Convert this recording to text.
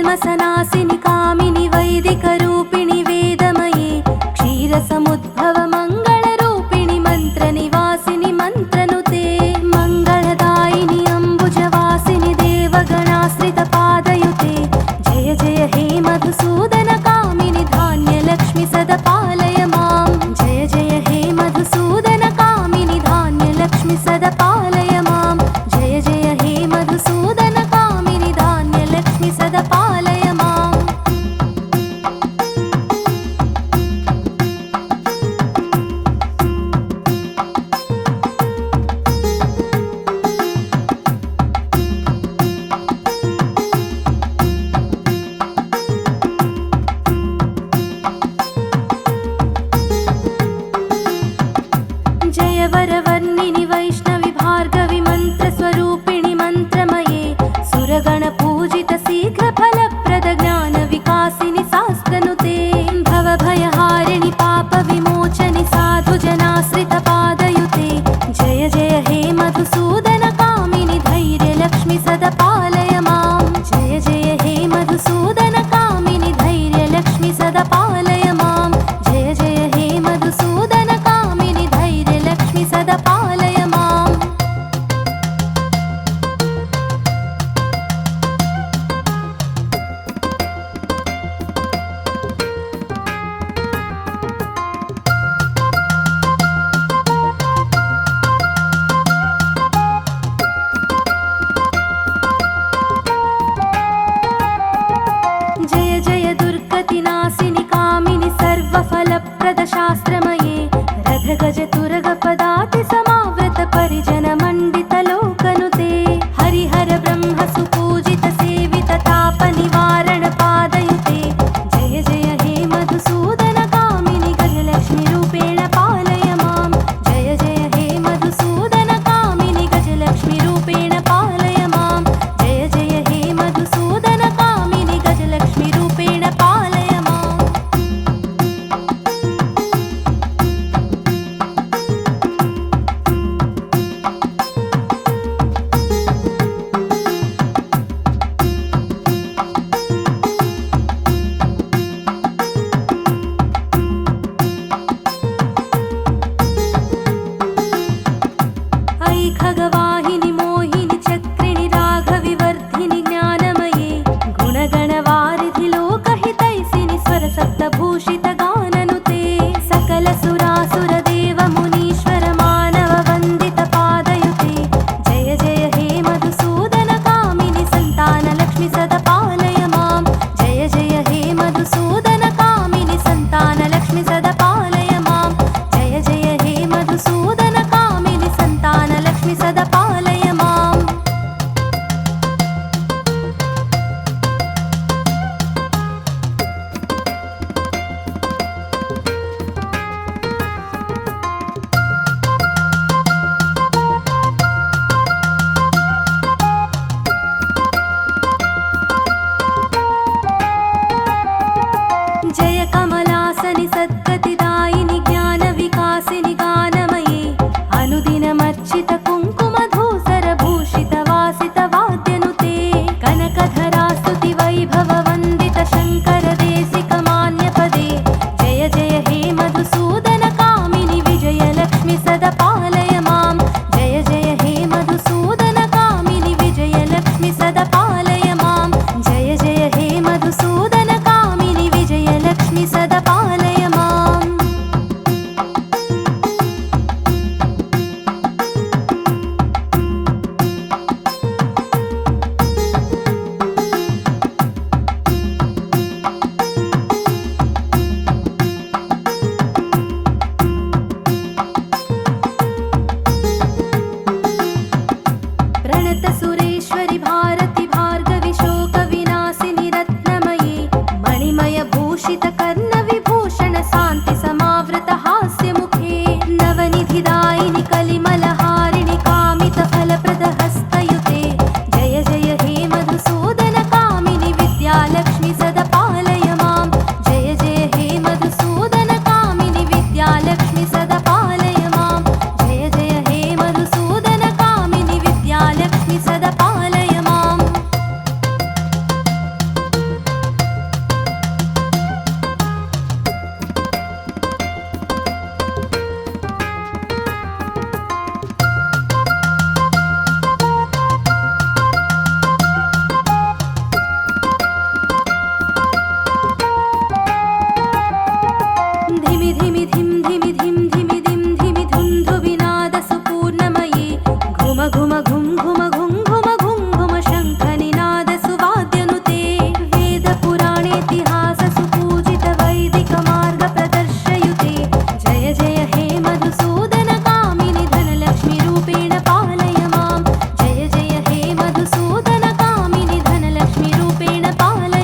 कल्मषनाशिनि कामिनि वैदिकरूपिणि वेदमये क्षीरसमुद्भव मङ्गलरूपिणि मन्त्रनिवासिनि मन्त्रनुते मङ्गलदायिनि अम्बुजवासिनि देवगणाश्रितपादयुते जय जय हे मधुसूदन कामिनि धान्यलक्ष्मि सदपालय मां जय जय हे मधुसूदन कामिनि धान्यलक्ष्मि सदपालय मां जय जय हे मधुसूदन कामिनि धान्यलक्ष्मि सदपालय मां जय वरवर्णिनि वैष्णवि भार्गवि मन्त्रस्वरूपिणि मन्त्रमये सुरगणपूजित शीघ्रफलप्रद ज्ञानविकासिनि शास्त्रनुते भवभयहारिणि पापविमोचनि साधुजनाश्रितपादयुते जय जय हे मधुसूदन कामिनि धैर्यलक्ष्मि सदपालय मां जय जय हे मधुसूदन कामिनि धैर्यलक्ष्मि सदपालय मां जय जय हे मधुसूदन कामिनि धैर्यलक्ष्मि सदपालय मां जय जय दुर्गतिनाशिनि कामिनि सर्वफलप्रद शास्त्रमये रथगज तुरगपदाति समावृत परिजन मण्डित लोकनुते हरिहर ब्रह्म सुपूजित सेवित ताप निवारण पादयुते जय जय हे मधुसूदन कामिनि गजलक्ष्मि रूपेण पालय मां जय जय हे मधुसूदन कामिनि गजलक्ष्मि रूपेण पालय मां जय जय हे मधुसूदन कामिनि गजलक्ष्मि रूपेण पालय मां पालय